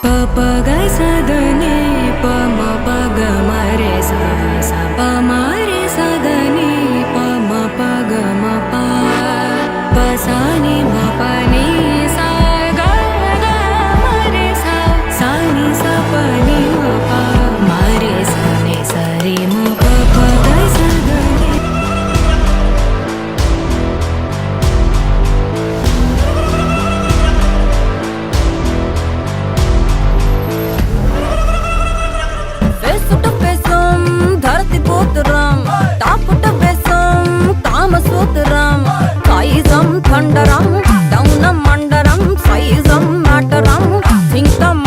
प ग स द नि प म प ग म रे सा सा प म रे स द नि प म प ग म प प सा नि म प नि सा ग ग म रे सा सा नि सा प नि म प म रे सा नि सा रे म प प ग स द नि थंडरम डौन मंडरम साइजम मैटरम थिंक